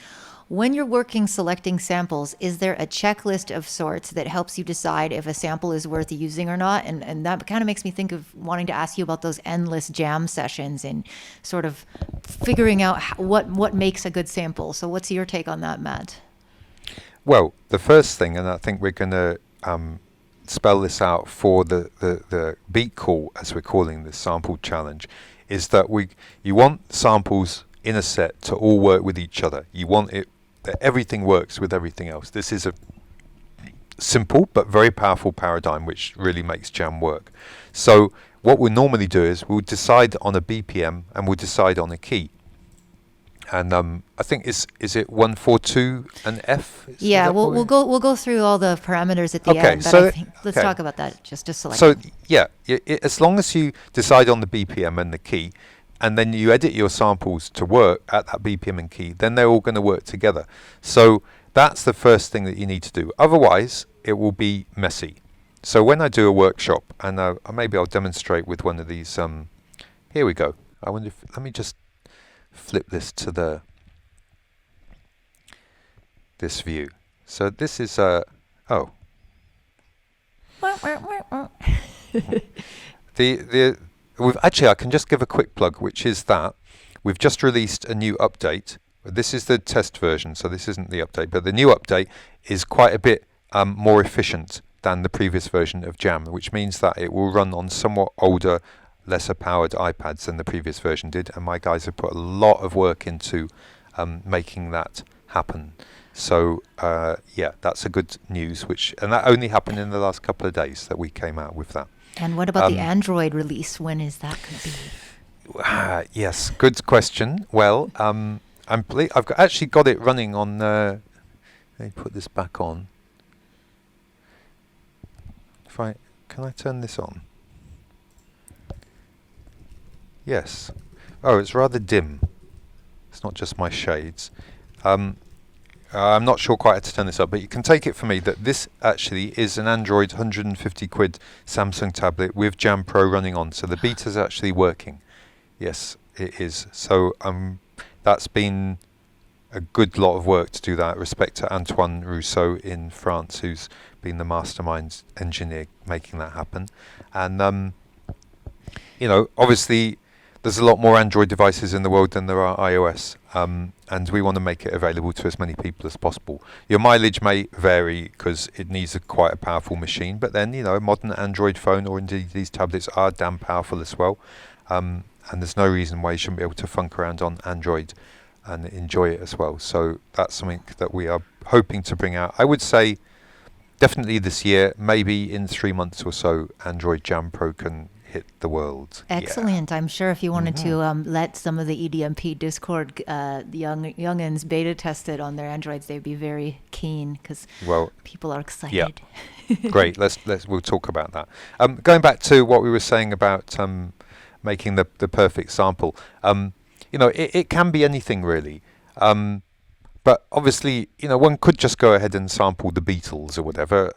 when you're working selecting samples, is there a checklist of sorts that helps you decide if a sample is worth using or not? And that kind of makes me think of wanting to ask you about those endless jam sessions and sort of figuring out what makes a good sample. So what's your take on that, Matt? Well, the first thing, and I think we're going to spell this out for the beat call, as we're calling this sample challenge, is that you want samples in a set to all work with each other. You want it that everything works with everything else. This is a simple but very powerful paradigm which really makes jam work. So what we'll normally do is we'll decide on a BPM and we'll decide on a key. And I think is it 142 and F? Yeah, we'll go through all the parameters at the end. But so I think let's talk about that just to select. So yeah, as long as you decide on the BPM and the key, and then you edit your samples to work at that BPM and key, then they're all going to work together. So that's the first thing that you need to do. Otherwise, it will be messy. So when I do a workshop, and maybe I'll demonstrate with one of these. Here we go. I wonder if let me just flip this to this view. So this is I can just give a quick plug, which is that we've just released a new update. This is the test version, so this isn't the update, but the new update is quite a bit more efficient than the previous version of Jam, which means that it will run on somewhat older, lesser powered iPads than the previous version did, and my guys have put a lot of work into making that happen. So yeah, that's a good news, and that only happened in the last couple of days that we came out with that. And what about the Android release? When is that going to be? Yes, good question. Well, I've actually got it running on. Let me put this back on. Can I turn this on? Yes. Oh, it's rather dim. It's not just my shades. I'm not sure quite how to turn this up, but you can take it from me that this actually is an Android 150 quid Samsung tablet with JammPro running on. So the beta's actually working. Yes, it is. So that's been a good lot of work to do that. Respect to Antoine Rousseau in France, who's been the mastermind engineer making that happen. And, obviously there's a lot more Android devices in the world than there are iOS. And we want to make it available to as many people as possible. Your mileage may vary because it needs quite a powerful machine, but then, a modern Android phone or indeed these tablets are damn powerful as well. And there's no reason why you shouldn't be able to funk around on Android and enjoy it as well. So that's something that we are hoping to bring out. I would say definitely this year, maybe in 3 months or so, Android JammPro can hit the world. Excellent. Yeah. I'm sure if you wanted to let some of the EDMP Discord the youngins beta test it on their Androids, they'd be very keen because people are excited. Yeah. Great. We'll talk about that. Going back to what we were saying about making the perfect sample. It can be anything really. But obviously, one could just go ahead and sample the Beatles or whatever.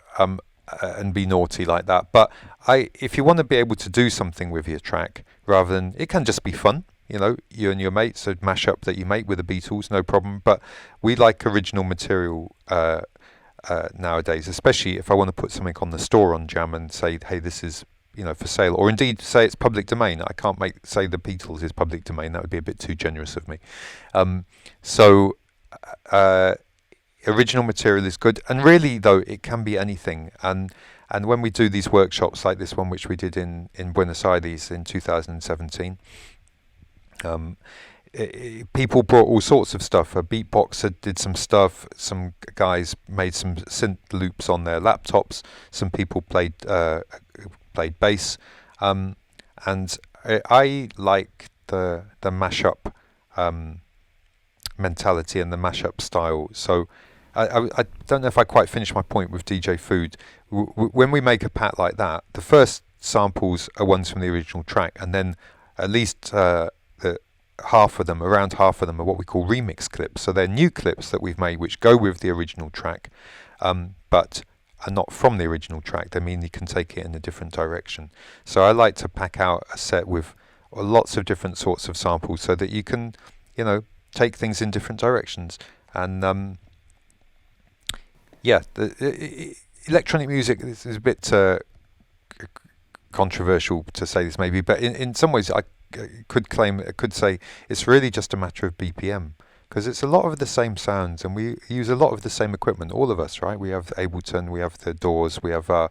And be naughty like that, but if you want to be able to do something with your track, rather than it can just be fun, you and your mates, a mashup that you make with the Beatles, no problem. But we like original material nowadays, especially if I want to put something on the store on Jam and say, hey, this is for sale, or indeed say it's public domain. I can't say the Beatles is public domain. That would be a bit too generous of me. Original material is good, and really though it can be anything. And when we do these workshops like this one, which we did in Buenos Aires in 2017, people brought all sorts of stuff. A beatboxer did some stuff. Some guys made some synth loops on their laptops. Some people played bass, and I like the mashup mentality and the mashup style. So I don't know if I quite finished my point with DJ Food. When we make a pat like that, the first samples are ones from the original track, and then at least around half of them are what we call remix clips. So they're new clips that we've made which go with the original track, but are not from the original track. They mean you can take it in a different direction. So I like to pack out a set with lots of different sorts of samples so that you can, take things in different directions. And the electronic music is a bit controversial to say this maybe, but in some ways I could say it's really just a matter of BPM, because it's a lot of the same sounds and we use a lot of the same equipment, all of us, right? We have Ableton, we have the DAWs, we have our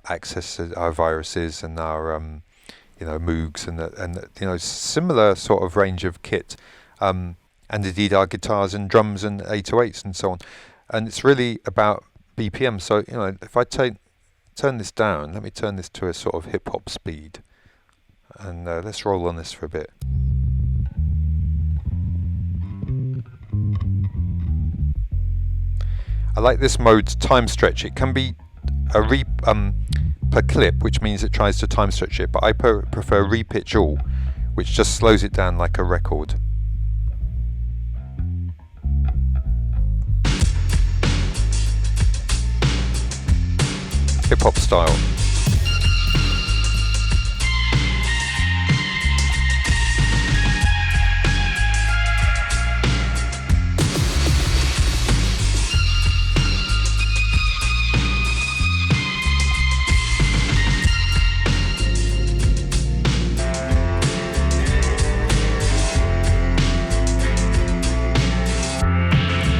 access, our viruses, and our Moogs, and similar sort of range of kit, and indeed our guitars and drums and 808s and so on. And it's really about BPM. So if I turn this down, let me turn this to a sort of hip hop speed, and let's roll on this for a bit. I like this mode's time stretch. It can be per clip, which means it tries to time stretch it, but I prefer repitch all, which just slows it down like a record. Hip hop style.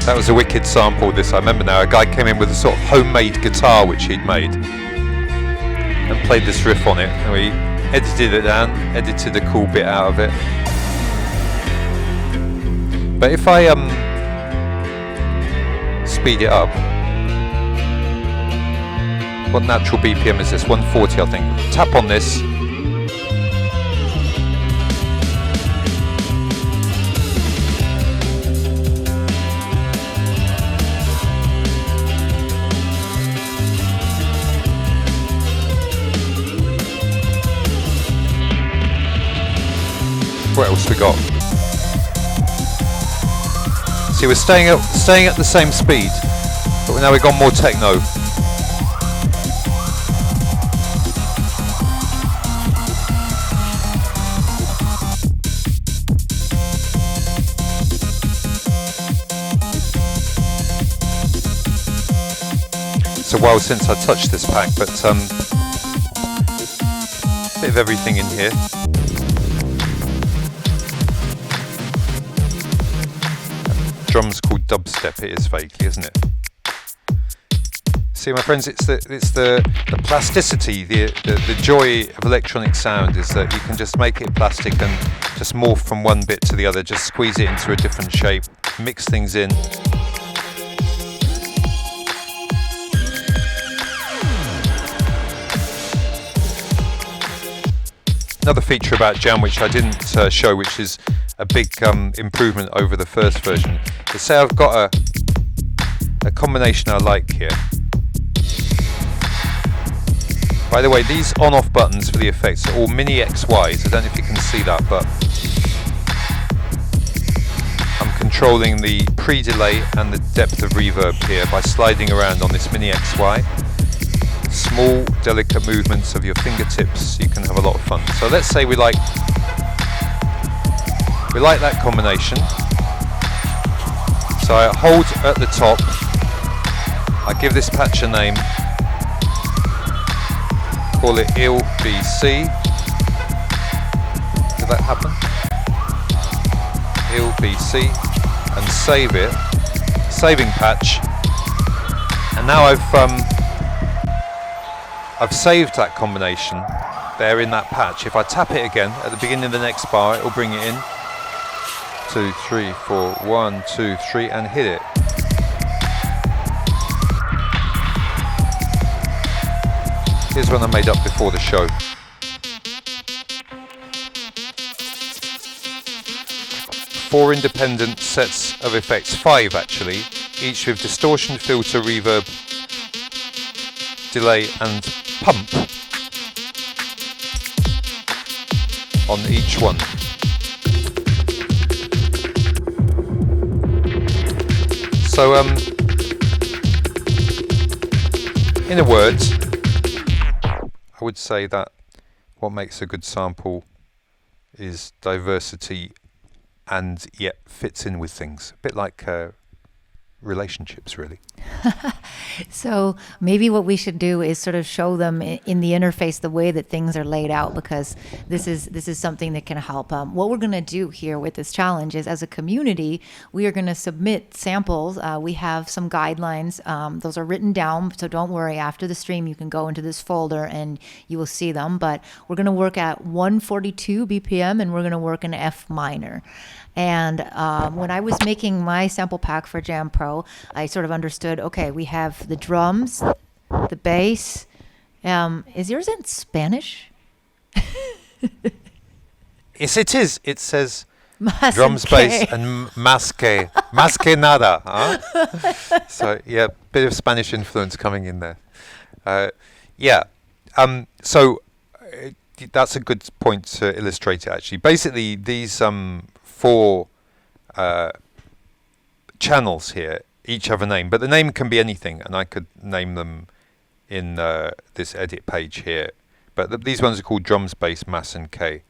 That was a wicked sample, this. I remember now, a guy came in with a sort of homemade guitar which he'd made and played this riff on it, and we edited it down, edited a cool bit out of it. But if I speed it up, what natural BPM is this? 140, I think. Tap on this. What else we got? See, we're staying at the same speed, but now we've got more techno. It's a while since I touched this pack, but a bit of everything in here. Drums called dubstep, it is vaguely, isn't it? See, my friends, it's the plasticity, the joy of electronic sound is that you can just make it plastic and just morph from one bit to the other, just squeeze it into a different shape, mix things in. Another feature about Jam which I didn't show, which is a big improvement over the first version, is say I've got a combination I like here. By the way, these on-off buttons for the effects are all mini XYs. I don't know if you can see that, but I'm controlling the pre-delay and the depth of reverb here by sliding around on this mini XY. Small, delicate movements of your fingertips, you can have a lot of fun. So let's say we like that combination. So I hold at the top, I give this patch a name, call it Il BC. Did that happen? Il BC, and save it, saving patch. And now I've saved that combination there in that patch. If I tap it again at the beginning of the next bar, it will bring it in. 2, 3, 4, 1, 2, 3, and hit it. Here's one I made up before the show. Four independent sets of effects, 5 actually, each with distortion, filter, reverb, delay and pump on each one. So in a word, I would say that what makes a good sample is diversity and yet fits in with things. A bit like relationships, really. So maybe what we should do is sort of show them in the interface the way that things are laid out, because this is something that can help. What we're going to do here with this challenge is, as a community, we are going to submit samples. We have some guidelines. Those are written down, so don't worry. After the stream, you can go into this folder and you will see them. But we're going to work at 142 BPM, and we're going to work in F minor. And when I was making my sample pack for JammPro, I sort of understood, okay, we have the drums, the bass. Is yours in Spanish? Yes, it is. It says Más drums, que. bass, and más que nada. Huh? So, yeah, bit of Spanish influence coming in there. So that's a good point to illustrate it, actually. Basically, these 4 channels here each have a name, but the name can be anything, and I could name them in this edit page here. But these ones are called drums, bass, mass, and K.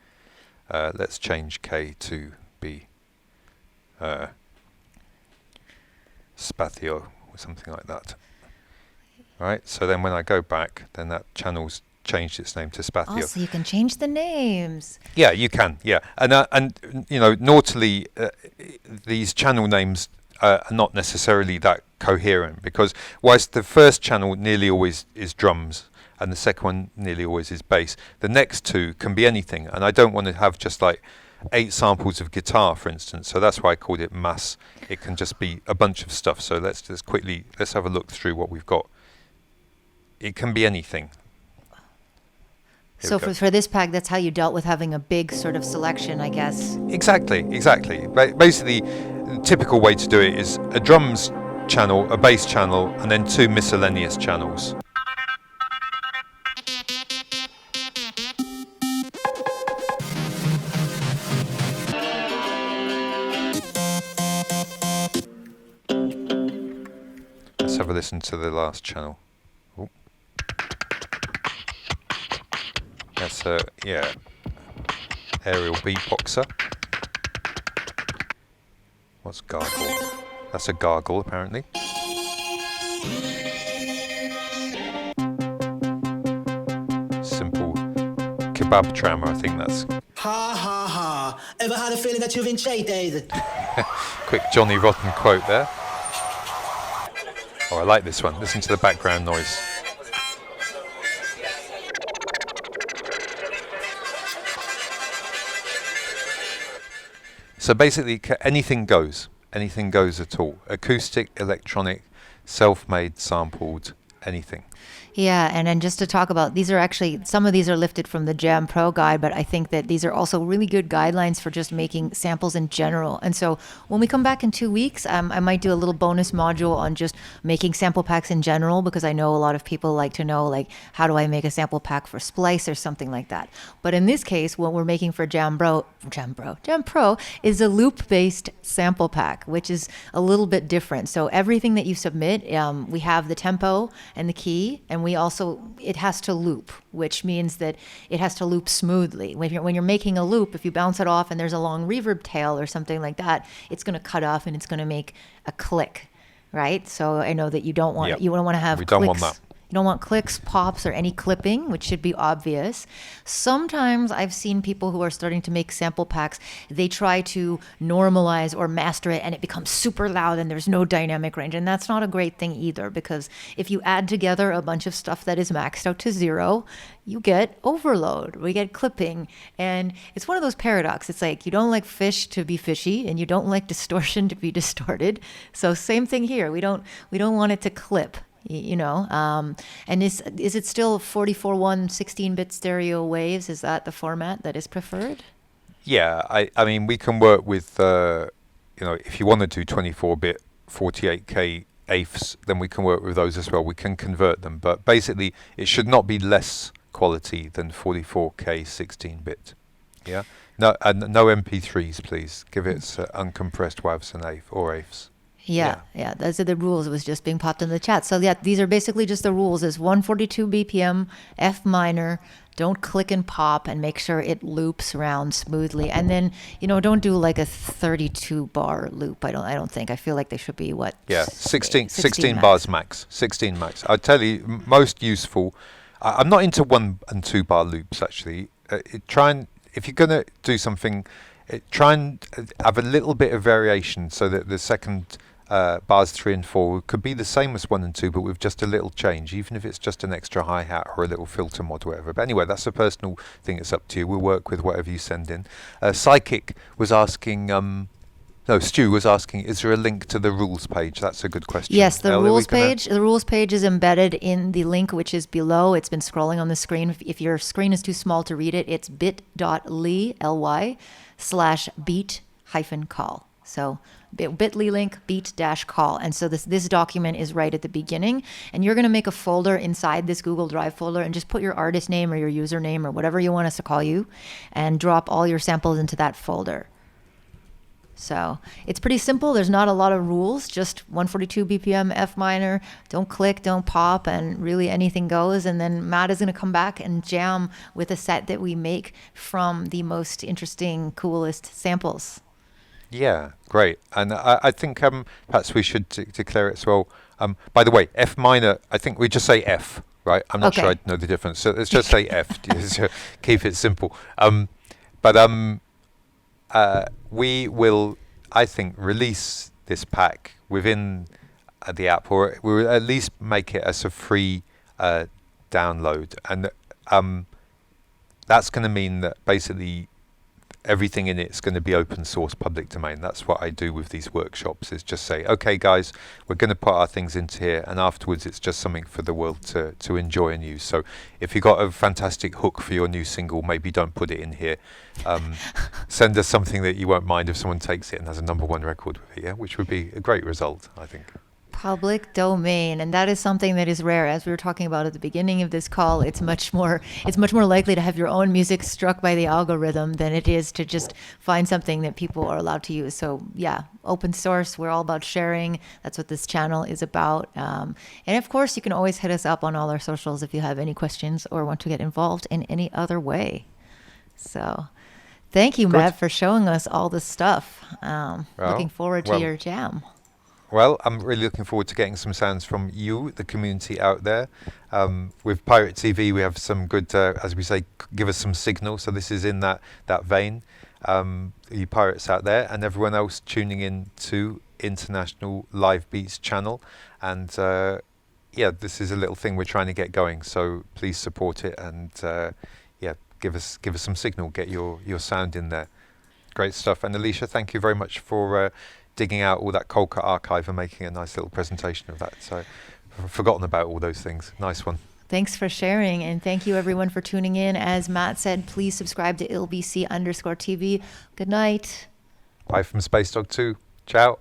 Let's change K to be spatio or something like that. Right. So then when I go back, then that channel's changed its name to Spatio. Oh, so you can change the names. Yeah, you can. Yeah, and you know, naughtily, these channel names are not necessarily that coherent, because whilst the first channel nearly always is drums and the second one nearly always is bass, the next 2 can be anything, and I don't want to have just like 8 samples of guitar, for instance. So that's why I called it mass. It can just be a bunch of stuff. So let's have a look through what we've got. It can be anything. So for this pack, that's how you dealt with having a big sort of selection, I guess. Exactly. Basically, the typical way to do it is a drums channel, a bass channel, and then 2 miscellaneous channels. Let's have a listen to the last channel. Ooh. That's aerial beatboxer. What's gargle? That's a gargle, apparently. Simple kebab trammer, I think that's. Ha ha ha. Ever had a feeling that you've been cheated? Quick Johnny Rotten quote there. Oh, I like this one. Listen to the background noise. So basically, anything goes at all. Acoustic, electronic, self-made, sampled, anything. Yeah, and then just to talk about, these are actually, some of these are lifted from the JammPro guide, but I think that these are also really good guidelines for just making samples in general. And so when we come back in 2 weeks, I might do a little bonus module on just making sample packs in general, because I know a lot of people like to know, like, how do I make a sample pack for Splice or something like that. But in this case, what we're making for JammPro is a loop-based sample pack, which is a little bit different. So everything that you submit, we have the tempo and the key, and we also, it has to loop, which means that it has to loop smoothly. When you're making a loop, if you bounce it off and there's a long reverb tail or something like that, it's going to cut off and it's going to make a click, right? So I know that you don't want to have we clicks. don't want that. You don't want clicks, pops, or any clipping, which should be obvious. Sometimes I've seen people who are starting to make sample packs, they try to normalize or master it and it becomes super loud and there's no dynamic range. And that's not a great thing either, because if you add together a bunch of stuff that is maxed out to 0, you get overload, we get clipping. And it's one of those paradoxes. It's like you don't like fish to be fishy and you don't like distortion to be distorted. So same thing here. We don't want it to clip, you know. And is it still 44.1 16-bit stereo waves? Is that the format that is preferred? Yeah, I mean, we can work with, if you want to do 24-bit 48K AIFs, then we can work with those as well. We can convert them, but basically it should not be less quality than 44K 16-bit. Yeah. No, and no MP3s, please. Give it uncompressed WAVs and AIFs. Yeah, those are the rules. It was just being popped in the chat. So yeah, these are basically just the rules. Is 142 BPM, F minor. Don't click and pop, and make sure it loops around smoothly. And then, don't do like a 32 bar loop. I don't think. I feel like they should be what? Yeah, 16 bars max. 16 max. I tell you, most useful. I'm not into 1 and 2 bar loops actually. If you're gonna do something, try and have a little bit of variation so that the second bars 3 and 4 could be the same as 1 and 2, but with just a little change, even if it's just an extra hi-hat or a little filter mod or whatever. But anyway, that's a personal thing. It's up to you. We'll work with whatever you send in. Psychic was asking, Stu was asking, is there a link to the rules page? That's a good question. Yes, the rules page. The rules page is embedded in the link, which is below. It's been scrolling on the screen. If your screen is too small to read it, it's bit.ly/beat-call. So bit.ly link beat-call. And so this document is right at the beginning. And you're going to make a folder inside this Google Drive folder and just put your artist name or your username or whatever you want us to call you and drop all your samples into that folder. So it's pretty simple. There's not a lot of rules, just 142 BPM, F minor, don't click, don't pop, and really anything goes. And then Matt is going to come back and jam with a set that we make from the most interesting, coolest samples. Yeah, great. And I think perhaps we should declare it as well. By the way, F minor, I think we just say F, right? I'm not sure I know the difference. So let's just say F, keep it simple. We will, I think, release this pack within the app, or we will at least make it as a free download. And that's going to mean that basically everything in it is going to be open source, public domain. That's what I do with these workshops, is just say, okay, guys, we're going to put our things into here, and afterwards it's just something for the world to enjoy and use. So if you've got a fantastic hook for your new single, maybe don't put it in here. Send us something that you won't mind if someone takes it and has a #1 record with it, which would be a great result, I think. Public domain, and that is something that is rare. As we were talking about at the beginning of this call, it's much more likely to have your own music struck by the algorithm than it is to just find something that people are allowed to use. So yeah, open source, we're all about sharing. That's what this channel is about. And of course, you can always hit us up on all our socials if you have any questions or want to get involved in any other way. So thank you, Matt, for showing us all this stuff. Looking forward to your jam. Well, I'm really looking forward to getting some sounds from you, the community out there. With Pirate TV, we have some good, as we say, give us some signal. So this is in that vein. You pirates out there and everyone else tuning in to International Live Beats channel. And this is a little thing we're trying to get going. So please support it and give us some signal. Get your sound in there. Great stuff. And Alicia, thank you very much for digging out all that Coldcut archive and making a nice little presentation of that. So I've forgotten about all those things. Nice one. Thanks for sharing, and thank you everyone for tuning in. As Matt said, please subscribe to ILBC_TV. Good night. Bye from Space Dog 2. Ciao.